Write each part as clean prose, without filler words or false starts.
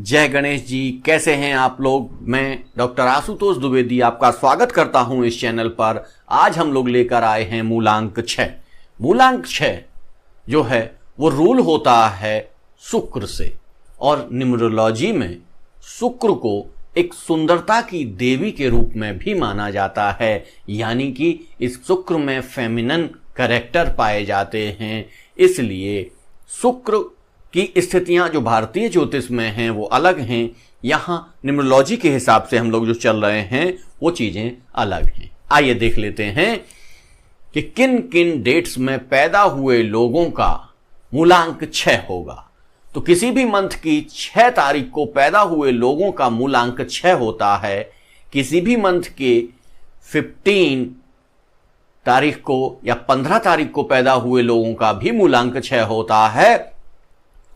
जय गणेश जी। कैसे हैं आप लोग। मैं डॉक्टर आशुतोष द्विवेदी आपका स्वागत करता हूं इस चैनल पर। आज हम लोग लेकर आए हैं मूलांक 6। मूलांक 6 जो है वो रूल होता है शुक्र से, और न्यूमरोलॉजी में शुक्र को एक सुंदरता की देवी के रूप में भी माना जाता है, यानी कि इस शुक्र में फेमिनन कैरेक्टर पाए जाते हैं। इसलिए शुक्र की स्थितियां जो भारतीय ज्योतिष में हैं वो अलग हैं। यहाँ न्यूमरोलॉजी के हिसाब से हम लोग जो चल रहे हैं वो चीजें अलग हैं। आइए देख लेते हैं कि किन किन डेट्स में पैदा हुए लोगों का मूलांक 6 होगा। तो किसी भी मंथ की 6 तारीख को पैदा हुए लोगों का मूलांक 6 होता है। किसी भी मंथ के 15 तारीख को या 15 तारीख को पैदा हुए लोगों का भी मूलांक 6 होता है,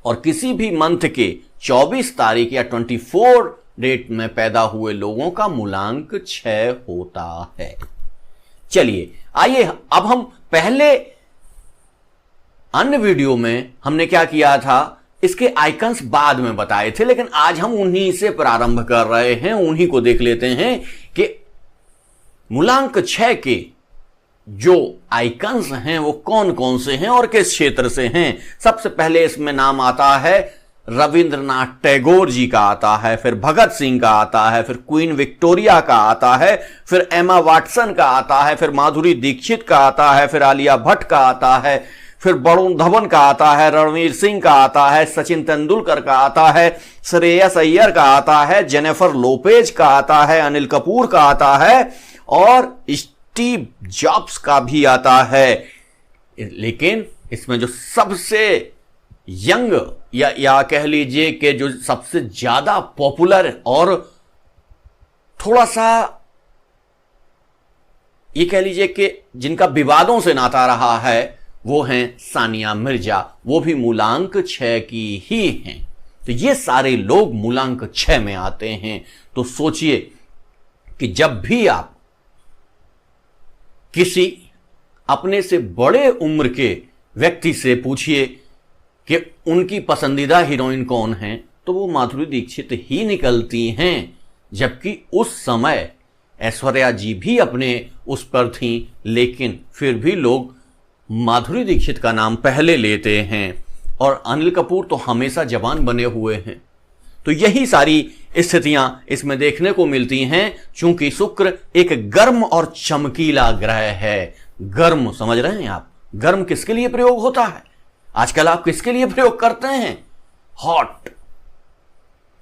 और किसी भी मंथ के 24 तारीख या 24 डेट में पैदा हुए लोगों का मूलांक 6 होता है। चलिए आइए, अब हम पहले अन्य वीडियो में हमने क्या किया था, इसके आइकन्स बाद में बताए थे, लेकिन आज हम उन्हीं से प्रारंभ कर रहे हैं। उन्हीं को देख लेते हैं कि मूलांक 6 के जो आइकन्स हैं वो कौन कौन से हैं और किस क्षेत्र से हैं। सबसे पहले इसमें नाम आता है रविंद्रनाथ टैगोर जी का आता है, फिर भगत सिंह का आता है, फिर क्वीन विक्टोरिया का आता है, फिर एमा वाटसन का आता है, फिर माधुरी दीक्षित का आता है, फिर आलिया भट्ट का आता है, फिर वरुण धवन का आता है, रणवीर सिंह का आता है, सचिन तेंदुलकर का आता है, श्रेयस अय्यर का आता है, जेनिफर लोपेज का आता है, अनिल कपूर का आता है और स्टीव जॉब्स का भी आता है। लेकिन इसमें जो सबसे यंग या कह लीजिए कि जो सबसे ज्यादा पॉपुलर और थोड़ा सा ये कह लीजिए कि जिनका विवादों से नाता रहा है वो हैं सानिया मिर्जा। वो भी मूलांक 6 की ही हैं। तो ये सारे लोग मूलांक 6 में आते हैं। तो सोचिए कि जब भी आप किसी अपने से बड़े उम्र के व्यक्ति से पूछिए कि उनकी पसंदीदा हीरोइन कौन है, तो वो माधुरी दीक्षित ही निकलती हैं। जबकि उस समय ऐश्वर्या जी भी अपने उस पर थीं, लेकिन फिर भी लोग माधुरी दीक्षित का नाम पहले लेते हैं। और अनिल कपूर तो हमेशा जवान बने हुए हैं। तो यही सारी स्थितियां इसमें देखने को मिलती हैं। चूंकि शुक्र एक गर्म और चमकीला ग्रह है। गर्म समझ रहे हैं आप, गर्म किसके लिए प्रयोग होता है आजकल, आप किसके लिए प्रयोग करते हैं? हॉट,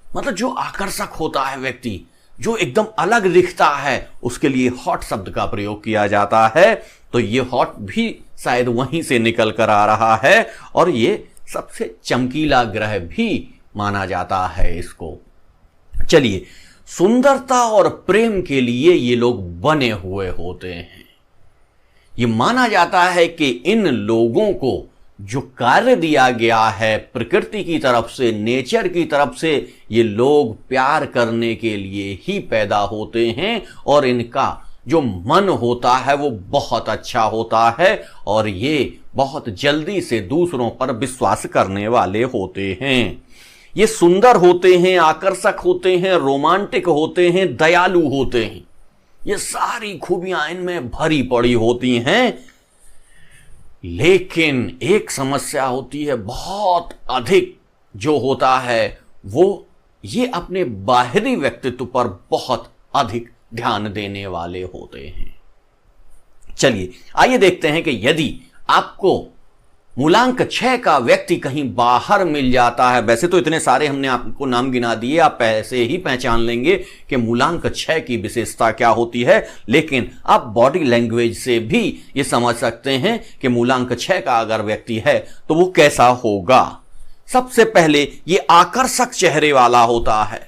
मतलब जो आकर्षक होता है व्यक्ति, जो एकदम अलग दिखता है, उसके लिए हॉट शब्द का प्रयोग किया जाता है। तो ये हॉट भी शायद वहीं से निकल कर आ रहा है, और ये सबसे चमकीला ग्रह भी माना जाता है इसको। चलिए, सुंदरता और प्रेम के लिए ये लोग बने हुए होते हैं। ये माना जाता है कि इन लोगों को जो कार्य दिया गया है प्रकृति की तरफ से, नेचर की तरफ से, ये लोग प्यार करने के लिए ही पैदा होते हैं। और इनका जो मन होता है वो बहुत अच्छा होता है, और ये बहुत जल्दी से दूसरों पर विश्वास करने वाले होते हैं। ये सुंदर होते हैं, आकर्षक होते हैं, रोमांटिक होते हैं, दयालु होते हैं। ये सारी खूबियां इनमें भरी पड़ी होती हैं। लेकिन एक समस्या होती है, बहुत अधिक जो होता है वो ये अपने बाहरी व्यक्तित्व पर बहुत अधिक ध्यान देने वाले होते हैं। चलिए आइए देखते हैं कि यदि आपको मूलांक 6 का व्यक्ति कहीं बाहर मिल जाता है, वैसे तो इतने सारे हमने आपको नाम गिना दिए, आप ऐसे ही पहचान लेंगे कि मूलांक 6 की विशेषता क्या होती है, लेकिन आप बॉडी लैंग्वेज से भी ये समझ सकते हैं कि मूलांक 6 का अगर व्यक्ति है तो वो कैसा होगा। सबसे पहले ये आकर्षक चेहरे वाला होता है।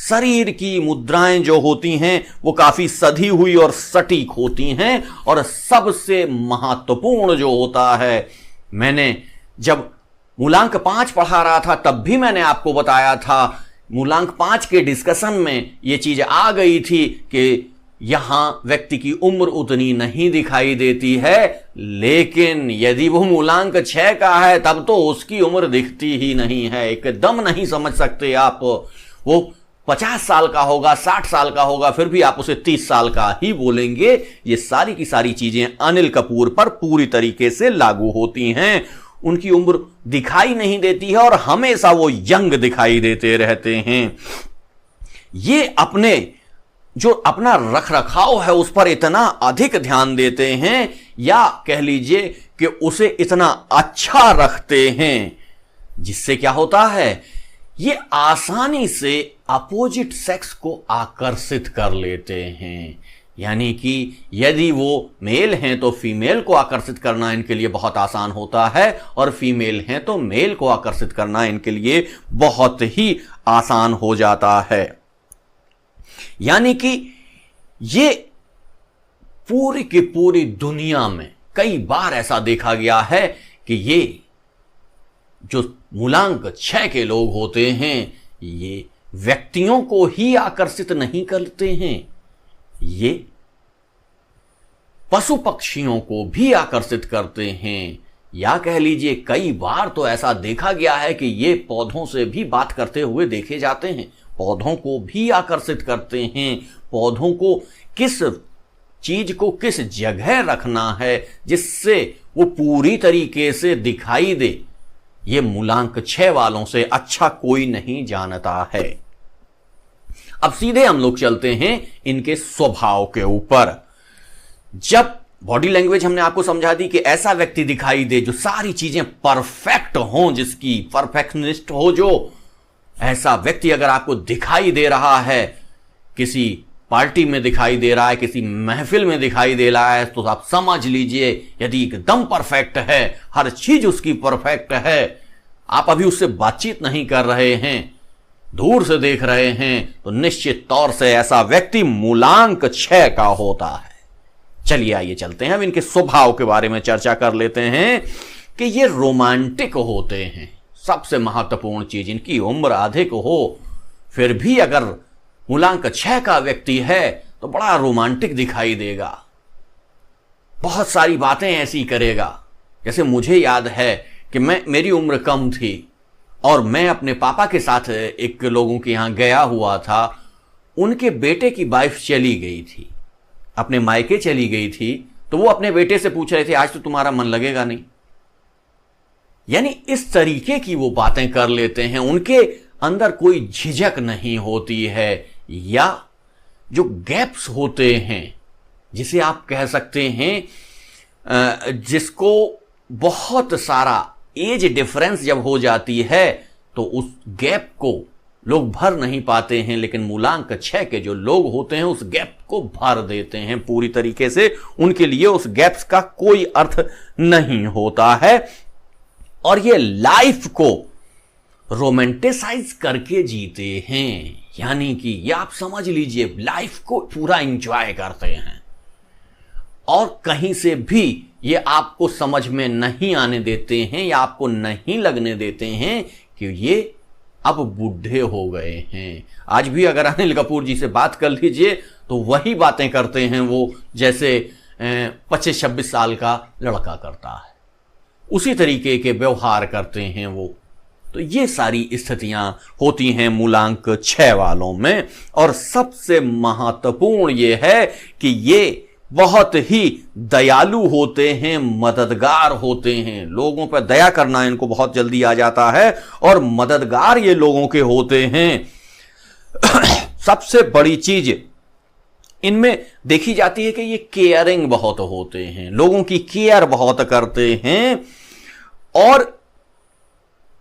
शरीर की मुद्राएं जो होती हैं वो काफी सधी हुई और सटीक होती हैं। और सबसे महत्वपूर्ण जो होता है, मैंने जब मूलांक 5 पढ़ा रहा था तब भी मैंने आपको बताया था, मूलांक 5 के डिस्कशन में यह चीज आ गई थी कि यहां व्यक्ति की उम्र उतनी नहीं दिखाई देती है, लेकिन यदि वो मूलांक 6 का है तब तो उसकी उम्र दिखती ही नहीं है, एकदम नहीं समझ सकते आप। वो 50 साल का होगा, 60 साल का होगा, फिर भी आप उसे 30 साल का ही बोलेंगे। ये सारी की सारी चीजें अनिल कपूर पर पूरी तरीके से लागू होती हैं। उनकी उम्र दिखाई नहीं देती है और हमेशा वो यंग दिखाई देते रहते हैं। ये अपने जो अपना रख रखाव है उस पर इतना अधिक ध्यान देते हैं, या कह लीजिए कि उसे इतना अच्छा रखते हैं, जिससे क्या होता है, ये आसानी से अपोजिट सेक्स को आकर्षित कर लेते हैं। यानी कि यदि वो मेल हैं तो फीमेल को आकर्षित करना इनके लिए बहुत आसान होता है, और फीमेल हैं तो मेल को आकर्षित करना इनके लिए बहुत ही आसान हो जाता है। यानी कि ये पूरी की पूरी दुनिया में कई बार ऐसा देखा गया है कि ये जो मूलांक 6 के लोग होते हैं ये व्यक्तियों को ही आकर्षित नहीं करते हैं, ये पशु पक्षियों को भी आकर्षित करते हैं। या कह लीजिए कई बार तो ऐसा देखा गया है कि ये पौधों से भी बात करते हुए देखे जाते हैं, पौधों को भी आकर्षित करते हैं। पौधों को किस चीज को किस जगह रखना है जिससे वो पूरी तरीके से दिखाई दे, ये मूलांक 6 वालों से अच्छा कोई नहीं जानता है। अब सीधे हम लोग चलते हैं इनके स्वभाव के ऊपर। जब बॉडी लैंग्वेज हमने आपको समझा दी कि ऐसा व्यक्ति दिखाई दे जो सारी चीजें परफेक्ट हों, जिसकी परफेक्शनिस्ट हो, जो ऐसा व्यक्ति अगर आपको दिखाई दे रहा है, किसी पार्टी में दिखाई दे रहा है, किसी महफिल में दिखाई दे रहा है, तो आप समझ लीजिए यदि एकदम परफेक्ट है, हर चीज उसकी परफेक्ट है, आप अभी उससे बातचीत नहीं कर रहे हैं, दूर से देख रहे हैं, तो निश्चित तौर से ऐसा व्यक्ति मूलांक 6 का होता है। चलिए आइए चलते हैं, अब इनके स्वभाव के बारे में चर्चा कर लेते हैं कि ये रोमांटिक होते हैं। सबसे महत्वपूर्ण चीज, इनकी उम्र अधिक हो फिर भी अगर मूलांक 6 का व्यक्ति है तो बड़ा रोमांटिक दिखाई देगा, बहुत सारी बातें ऐसी करेगा। जैसे मुझे याद है कि मेरी उम्र कम थी और मैं अपने पापा के साथ एक लोगों के यहां गया हुआ था। उनके बेटे की वाइफ चली गई थी, अपने मायके चली गई थी, तो वो अपने बेटे से पूछ रहे थे आज तो तुम्हारा मन लगेगा नहीं। यानी इस तरीके की वो बातें कर लेते हैं, उनके अंदर कोई झिझक नहीं होती है। या जो गैप्स होते हैं, जिसे आप कह सकते हैं जिसको बहुत सारा एज डिफरेंस जब हो जाती है तो उस गैप को लोग भर नहीं पाते हैं, लेकिन मूलांक 6 के जो लोग होते हैं उस गैप को भर देते हैं पूरी तरीके से। उनके लिए उस गैप्स का कोई अर्थ नहीं होता है और ये लाइफ को रोमांटिसाइज करके जीते हैं। यानी कि ये आप समझ लीजिए लाइफ को पूरा एंजॉय करते हैं और कहीं से भी ये आपको समझ में नहीं आने देते हैं या आपको नहीं लगने देते हैं कि ये अब बूढ़े हो गए हैं। आज भी अगर अनिल कपूर जी से बात कर लीजिए तो वही बातें करते हैं वो, जैसे 25-26 साल का लड़का करता है, उसी तरीके के व्यवहार करते हैं वो। तो ये सारी स्थितियां होती हैं मूलांक 6 वालों में। और सबसे महत्वपूर्ण ये है कि ये बहुत ही दयालु होते हैं, मददगार होते हैं, लोगों पर दया करना इनको बहुत जल्दी आ जाता है और मददगार ये लोगों के होते हैं। सबसे बड़ी चीज इनमें देखी जाती है कि ये केयरिंग बहुत होते हैं, लोगों की केयर बहुत करते हैं और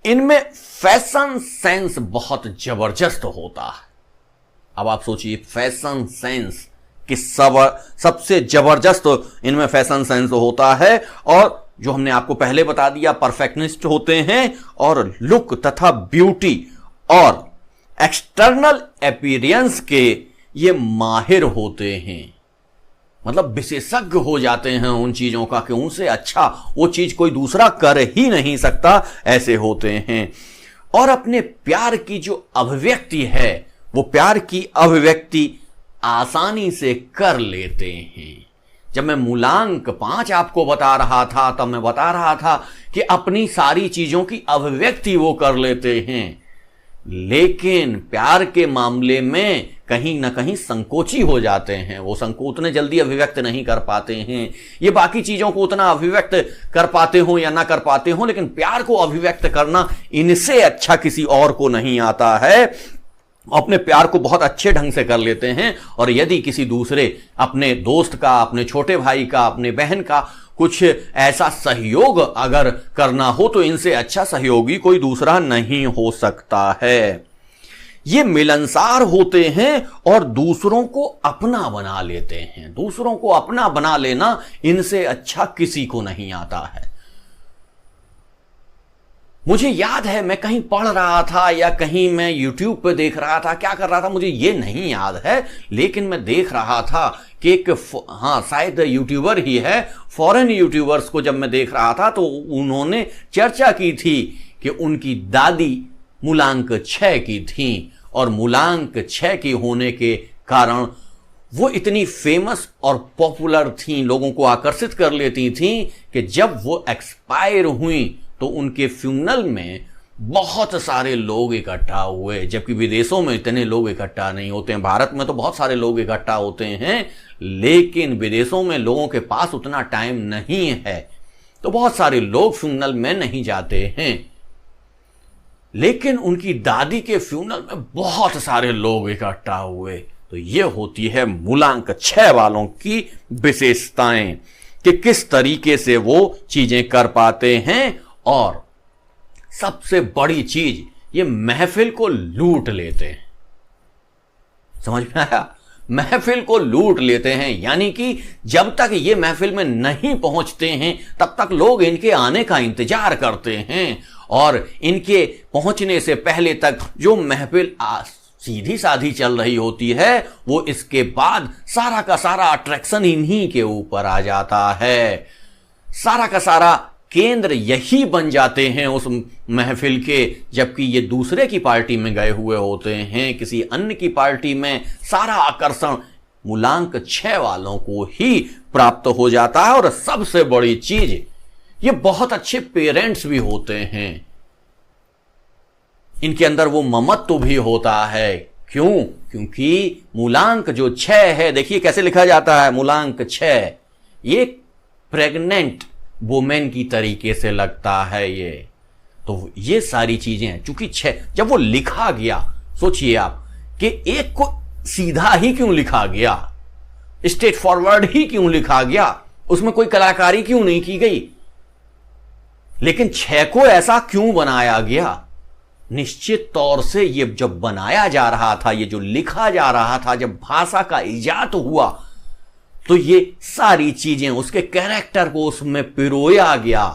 इनमें फैशन सेंस बहुत जबरदस्त होता है। अब आप सोचिए फैशन सेंस कि सबसे जबरदस्त इनमें फैशन सेंस होता है और जो हमने आपको पहले बता दिया परफेक्शनिस्ट होते हैं और लुक तथा ब्यूटी और एक्सटर्नल अपीयरेंस के ये माहिर होते हैं। मतलब विशेषज्ञ हो जाते हैं उन चीजों का कि उनसे अच्छा वो चीज कोई दूसरा कर ही नहीं सकता, ऐसे होते हैं। और अपने प्यार की जो अभिव्यक्ति है वो प्यार की अभिव्यक्ति आसानी से कर लेते हैं। जब मैं मूलांक 5 आपको बता रहा था तब मैं बता रहा था कि अपनी सारी चीजों की अभिव्यक्ति वो कर लेते हैं, लेकिन प्यार के मामले में कहीं ना कहीं संकोची हो जाते हैं। वो संकोच उतने जल्दी अभिव्यक्त नहीं कर पाते हैं। ये बाकी चीजों को उतना अभिव्यक्त कर पाते हो या ना कर पाते हो, लेकिन प्यार को अभिव्यक्त करना इनसे अच्छा किसी और को नहीं आता है। अपने प्यार को बहुत अच्छे ढंग से कर लेते हैं, और यदि किसी दूसरे अपने दोस्त का, अपने छोटे भाई का, अपने बहन का कुछ ऐसा सहयोग अगर करना हो तो इनसे अच्छा सहयोगी कोई दूसरा नहीं हो सकता है। ये मिलनसार होते हैं और दूसरों को अपना बना लेते हैं। दूसरों को अपना बना लेना इनसे अच्छा किसी को नहीं आता है। मुझे याद है मैं कहीं पढ़ रहा था या कहीं मैं YouTube पे देख रहा था, क्या कर रहा था मुझे ये नहीं याद है, लेकिन मैं देख रहा था कि एक शायद यूट्यूबर ही है, फॉरेन यूट्यूबर्स को जब मैं देख रहा था तो उन्होंने चर्चा की थी कि उनकी दादी मूलांक 6 की थी, और मूलांक 6 की होने के कारण वो इतनी फेमस और पॉपुलर थी, लोगों को आकर्षित कर लेती थी कि जब वो एक्सपायर हुई तो उनके फ्यूनरल में बहुत सारे लोग इकट्ठा हुए, जबकि विदेशों में इतने लोग इकट्ठा नहीं होते हैं। भारत में तो बहुत सारे लोग इकट्ठा होते हैं, लेकिन विदेशों में लोगों के पास उतना टाइम नहीं है, तो बहुत सारे लोग फ्यूनरल में नहीं जाते हैं। लेकिन उनकी दादी के फ्यूनरल में बहुत सारे लोग इकट्ठा हुए। तो ये होती है मूलांक 6 वालों की विशेषताएं कि किस तरीके से वो चीजें कर पाते हैं। और सबसे बड़ी चीज, ये महफिल को लूट लेते हैं। समझ में आया? महफिल को लूट लेते हैं, यानी कि जब तक ये महफिल में नहीं पहुंचते हैं तब तक लोग इनके आने का इंतजार करते हैं, और इनके पहुंचने से पहले तक जो महफिल सीधी साधी चल रही होती है, वो इसके बाद सारा का सारा अट्रैक्शन इन्हीं के ऊपर आ जाता है। सारा का सारा केंद्र यही बन जाते हैं उस महफिल के, जबकि ये दूसरे की पार्टी में गए हुए होते हैं, किसी अन्य की पार्टी में सारा आकर्षण मूलांक 6 वालों को ही प्राप्त हो जाता है। और सबसे बड़ी चीज, ये बहुत अच्छे पेरेंट्स भी होते हैं। इनके अंदर वो ममत्व भी होता है। क्यों? क्योंकि मूलांक जो 6 है, देखिए कैसे लिखा जाता है मूलांक 6, ये प्रेग्नेंट वुमेन की तरीके से लगता है ये। तो ये सारी चीजें चूंकि 6 जब वो लिखा गया, सोचिए आप कि एक को सीधा ही क्यों लिखा गया, स्ट्रेट फॉरवर्ड ही क्यों लिखा गया, उसमें कोई कलाकारी क्यों नहीं की गई, लेकिन 6 को ऐसा क्यों बनाया गया? निश्चित तौर से ये जब बनाया जा रहा था, ये जो लिखा जा रहा था, जब भाषा का इजाद हुआ, तो ये सारी चीजें उसके कैरेक्टर को उसमें पिरोया गया।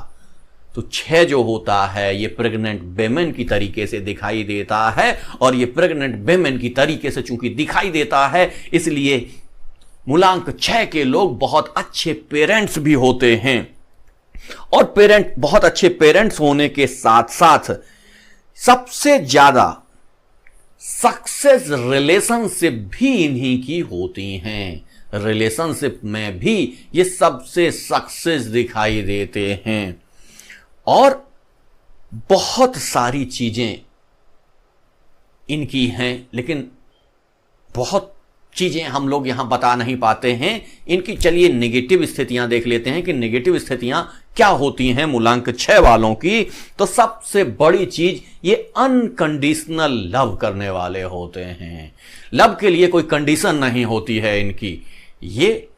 तो 6 जो होता है ये प्रेग्नेंट वेमेन की तरीके से दिखाई देता है, और ये प्रेग्नेंट वेमेन की तरीके से चूंकि दिखाई देता है, इसलिए मूलांक 6 के लोग बहुत अच्छे पेरेंट्स भी होते हैं। और बहुत अच्छे पेरेंट्स होने के साथ साथ सबसे ज्यादा सक्सेस रिलेशनशिप भी इन्हीं की होती हैं। रिलेशनशिप में भी ये सबसे सक्सेस दिखाई देते हैं, और बहुत सारी चीजें इनकी हैं, लेकिन बहुत चीजें हम लोग यहां बता नहीं पाते हैं इनकी। चलिए नेगेटिव स्थितियां देख लेते हैं कि नेगेटिव स्थितियां क्या होती हैं मूलांक 6 वालों की। तो सबसे बड़ी चीज, ये अनकंडीशनल लव करने वाले होते हैं। लव के लिए कोई कंडीशन नहीं होती है इनकी। ये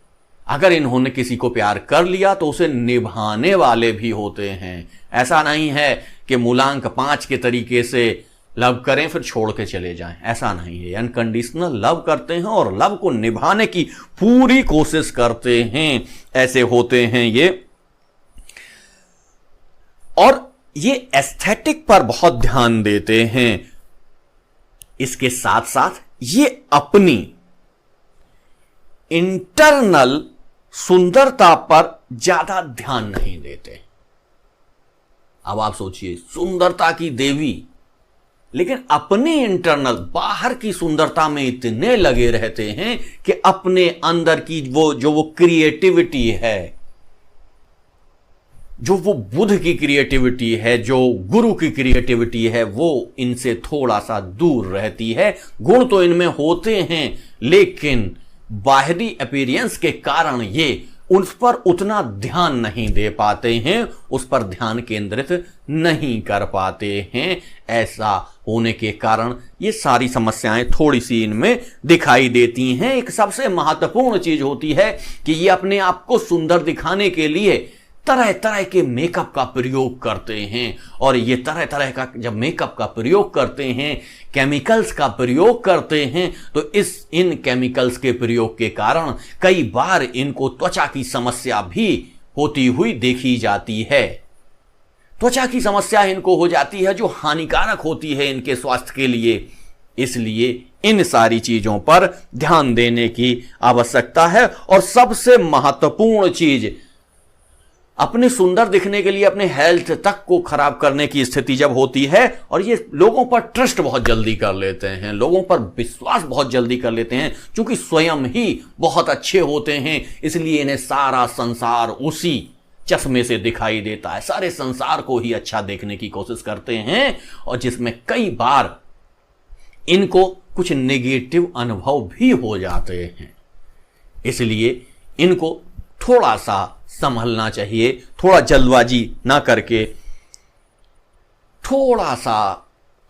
अगर इन्होंने किसी को प्यार कर लिया तो उसे निभाने वाले भी होते हैं। ऐसा नहीं है कि मूलांक 5 के तरीके से लव करें फिर छोड़ के चले जाएं, ऐसा नहीं है। अनकंडीशनल लव करते हैं और लव को निभाने की पूरी कोशिश करते हैं, ऐसे होते हैं ये। और ये एस्थेटिक पर बहुत ध्यान देते हैं। इसके साथ साथ ये अपनी इंटरनल सुंदरता पर ज्यादा ध्यान नहीं देते। अब आप सोचिए, सुंदरता की देवी, लेकिन अपने इंटरनल बाहर की सुंदरता में इतने लगे रहते हैं कि अपने अंदर की वो क्रिएटिविटी है, जो वो बुद्ध की क्रिएटिविटी है, जो गुरु की क्रिएटिविटी है, वो इनसे थोड़ा सा दूर रहती है। गुण तो इनमें होते हैं, लेकिन बाहरी अपीयरेंस के कारण ये उस पर उतना ध्यान नहीं दे पाते हैं, उस पर ध्यान केंद्रित नहीं कर पाते हैं। ऐसा होने के कारण ये सारी समस्याएं थोड़ी सी इनमें दिखाई देती हैं। एक सबसे महत्वपूर्ण चीज होती है कि ये अपने आप को सुंदर दिखाने के लिए तरह तरह के मेकअप का प्रयोग करते हैं, और ये तरह तरह का जब मेकअप का प्रयोग करते हैं, केमिकल्स का प्रयोग करते हैं, तो इन केमिकल्स के प्रयोग के कारण कई बार इनको त्वचा की समस्या भी होती हुई देखी जाती है। त्वचा की समस्या इनको हो जाती है जो हानिकारक होती है इनके स्वास्थ्य के लिए। इसलिए इन सारी चीजों पर ध्यान देने की आवश्यकता है। और सबसे महत्वपूर्ण चीज, अपने सुंदर दिखने के लिए अपने हेल्थ तक को खराब करने की स्थिति जब होती है, और ये लोगों पर ट्रस्ट बहुत जल्दी कर लेते हैं, लोगों पर विश्वास बहुत जल्दी कर लेते हैं, क्योंकि स्वयं ही बहुत अच्छे होते हैं, इसलिए इन्हें सारा संसार उसी चश्मे से दिखाई देता है, सारे संसार को ही अच्छा देखने की कोशिश करते हैं, और जिसमें कई बार इनको कुछ नेगेटिव अनुभव भी हो जाते हैं। इसलिए इनको थोड़ा सा संभलना चाहिए, थोड़ा जल्दबाजी ना करके थोड़ा सा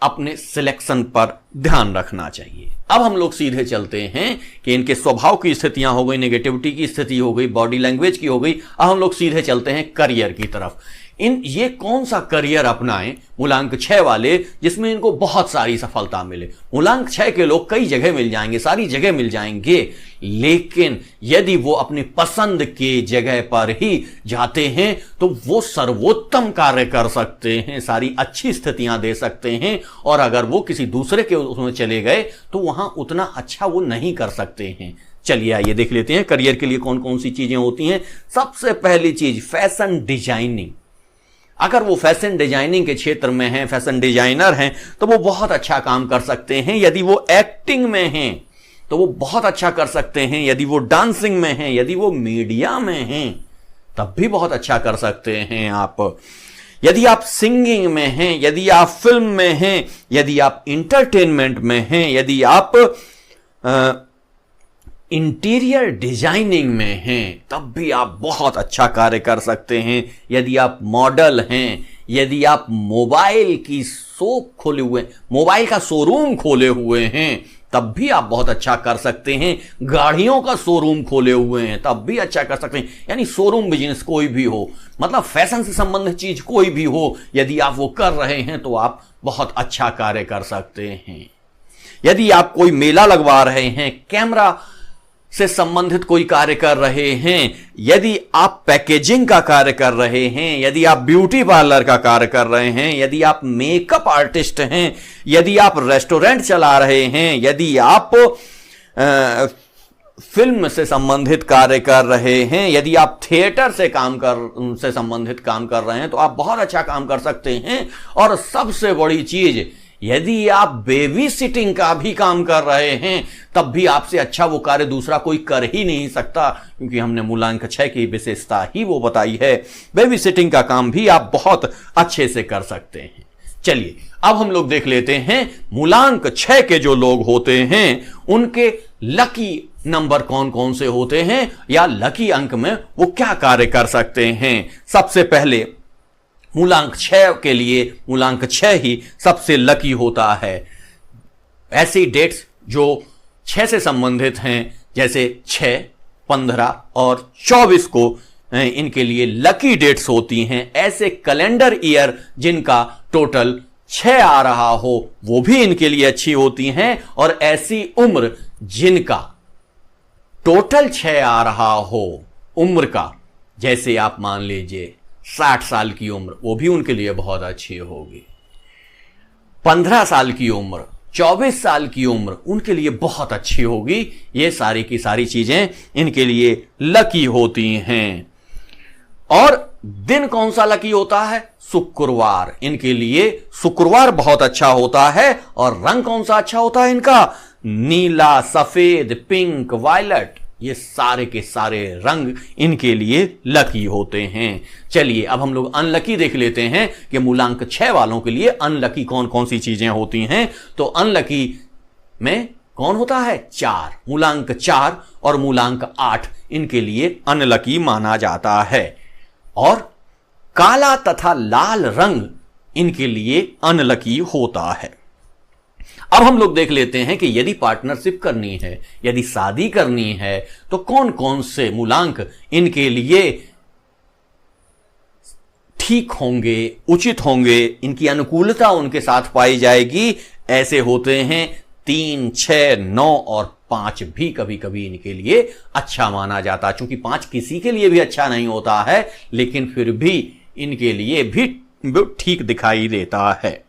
अपने सिलेक्शन पर ध्यान रखना चाहिए। अब हम लोग सीधे चलते हैं कि इनके स्वभाव की स्थितियां हो गई, नेगेटिविटी की स्थिति हो गई, बॉडी लैंग्वेज की हो गई। अब हम लोग सीधे चलते हैं करियर की तरफ। ये कौन सा करियर अपनाएं मूलांक 6 वाले जिसमें इनको बहुत सारी सफलता मिले। मूलांक 6 के लोग कई जगह मिल जाएंगे, सारी जगह मिल जाएंगे, लेकिन यदि वो अपनी पसंद के जगह पर ही जाते हैं तो वो सर्वोत्तम कार्य कर सकते हैं, सारी अच्छी स्थितियां दे सकते हैं। और अगर वो किसी दूसरे के उसमें चले गए तो वहां उतना अच्छा वो नहीं कर सकते हैं। चलिए आइए देख लेते हैं करियर के लिए कौन कौन सी चीजें होती हैं। सबसे पहली चीज फैशन डिजाइनिंग। अगर वो फैशन डिजाइनिंग के क्षेत्र में हैं, फैशन डिजाइनर हैं, तो वो बहुत अच्छा काम कर सकते हैं। यदि वो एक्टिंग में हैं तो वो बहुत अच्छा कर सकते हैं। यदि वो डांसिंग में हैं, यदि वो मीडिया में हैं, तब भी बहुत अच्छा कर सकते हैं आप। यदि आप सिंगिंग में हैं, यदि आप फिल्म में हैं, यदि आप इंटरटेनमेंट में हैं, यदि आप इंटीरियर डिजाइनिंग में हैं, तब भी आप बहुत अच्छा कार्य कर सकते हैं। यदि आप मॉडल हैं, यदि आप मोबाइल की शॉप खोले हुए, मोबाइल का शोरूम खोले हुए हैं, तब भी आप बहुत अच्छा कर सकते हैं। गाड़ियों का शोरूम खोले हुए हैं, तब भी अच्छा कर सकते हैं। यानी शोरूम बिजनेस कोई भी हो, मतलब फैशन से संबंधित चीज कोई भी हो, यदि आप वो कर रहे हैं तो आप बहुत अच्छा कार्य कर सकते हैं। यदि आप कोई मेला लगवा रहे हैं, कैमरा से संबंधित कोई कार्य कर रहे हैं, यदि आप पैकेजिंग का कार्य कर रहे हैं, यदि आप ब्यूटी पार्लर का कार्य कर रहे हैं, यदि आप मेकअप आर्टिस्ट हैं, यदि आप रेस्टोरेंट चला रहे हैं, यदि आप फिल्म से संबंधित कार्य कर रहे हैं, यदि आप थिएटर से संबंधित काम कर रहे हैं, तो आप बहुत अच्छा काम कर सकते हैं। और सबसे बड़ी चीज, यदि आप बेबी सिटिंग का भी काम कर रहे हैं, तब भी आपसे अच्छा वो कार्य दूसरा कोई कर ही नहीं सकता, क्योंकि हमने मूलांक 6 की विशेषता ही वो बताई है। बेबी सिटिंग का काम भी आप बहुत अच्छे से कर सकते हैं। चलिए अब हम लोग देख लेते हैं मूलांक 6 के जो लोग होते हैं उनके लकी नंबर कौन कौन से होते हैं, या लकी अंक में वो क्या कार्य कर सकते हैं। सबसे पहले मूलांक 6 के लिए मूलांक 6 ही सबसे लकी होता है। ऐसी डेट्स जो 6 से संबंधित हैं, जैसे 6, 15 और 24 को इनके लिए लकी डेट्स होती हैं। ऐसे कैलेंडर ईयर जिनका टोटल 6 आ रहा हो, वो भी इनके लिए अच्छी होती हैं। और ऐसी उम्र जिनका टोटल 6 आ रहा हो उम्र का, जैसे आप मान लीजिए 60 साल की उम्र, वो भी उनके लिए बहुत अच्छी होगी। 15 साल की उम्र, 24 साल की उम्र उनके लिए बहुत अच्छी होगी। ये सारी की सारी चीजें इनके लिए लकी होती हैं। और दिन कौन सा लकी होता है? शुक्रवार। इनके लिए शुक्रवार बहुत अच्छा होता है। और रंग कौन सा अच्छा होता है इनका? नीला, सफेद, पिंक, वायलेट, ये सारे के सारे रंग इनके लिए लकी होते हैं। चलिए अब हम लोग अनलकी देख लेते हैं कि मूलांक 6 वालों के लिए अनलकी कौन कौन सी चीजें होती हैं। तो अनलकी में कौन होता है? 4, मूलांक 4 और मूलांक 8 इनके लिए अनलकी माना जाता है। और काला तथा लाल रंग इनके लिए अनलकी होता है। अब हम लोग देख लेते हैं कि यदि पार्टनरशिप करनी है, यदि शादी करनी है, तो कौन कौन से मूलांक इनके लिए ठीक होंगे, उचित होंगे, इनकी अनुकूलता उनके साथ पाई जाएगी। ऐसे होते हैं 3, 6, 9 और 5 भी कभी कभी इनके लिए अच्छा माना जाता है। चूंकि 5 किसी के लिए भी अच्छा नहीं होता है, लेकिन फिर भी इनके लिए भी ठीक दिखाई देता है।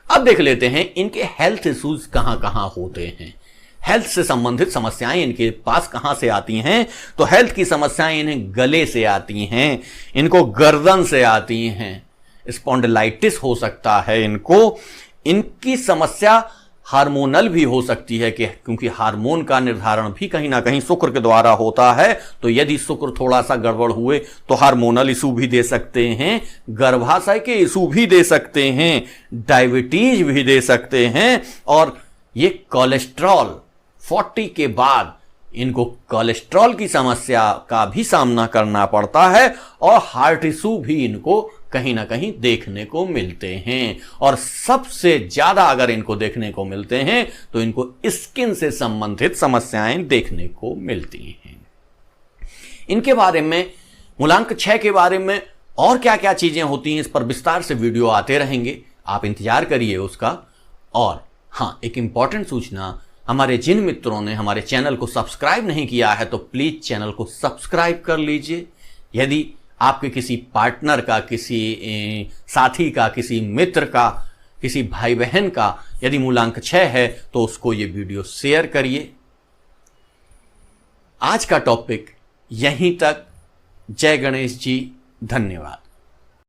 अब देख लेते हैं इनके हेल्थ इश्यूज कहां कहां होते हैं, हेल्थ से संबंधित समस्याएं इनके पास कहां से आती हैं। तो हेल्थ की समस्याएं इन्हें गले से आती हैं, इनको गर्दन से आती हैं, स्पॉन्डिलाइटिस हो सकता है इनको। इनकी समस्या हार्मोनल भी हो सकती है कि क्योंकि हार्मोन का निर्धारण भी कहीं ना कहीं शुक्र के द्वारा होता है। तो यदि शुक्र थोड़ा सा गड़बड़ हुए तो हार्मोनल इशू भी दे सकते हैं, गर्भाशय के इशू भी दे सकते हैं, डायबिटीज भी दे सकते हैं। और ये कोलेस्ट्रॉल 40 के बाद इनको कोलेस्ट्रॉल की समस्या का भी सामना करना पड़ता है। और हार्ट इशू भी इनको कहीं ना कहीं देखने को मिलते हैं। और सबसे ज्यादा अगर इनको देखने को मिलते हैं तो इनको स्किन से संबंधित समस्याएं देखने को मिलती हैं। इनके बारे में, मूलांक 6 के बारे में और क्या क्या चीजें होती हैं, इस पर विस्तार से वीडियो आते रहेंगे, आप इंतजार करिए उसका। और हाँ, एक इंपॉर्टेंट सूचना, हमारे जिन मित्रों ने हमारे चैनल को सब्सक्राइब नहीं किया है तो प्लीज चैनल को सब्सक्राइब कर लीजिए। यदि आपके किसी पार्टनर का, किसी साथी का, किसी मित्र का, किसी भाई बहन का यदि मूलांक 6 है तो उसको ये वीडियो शेयर करिए। आज का टॉपिक यहीं तक। जय गणेश जी, धन्यवाद।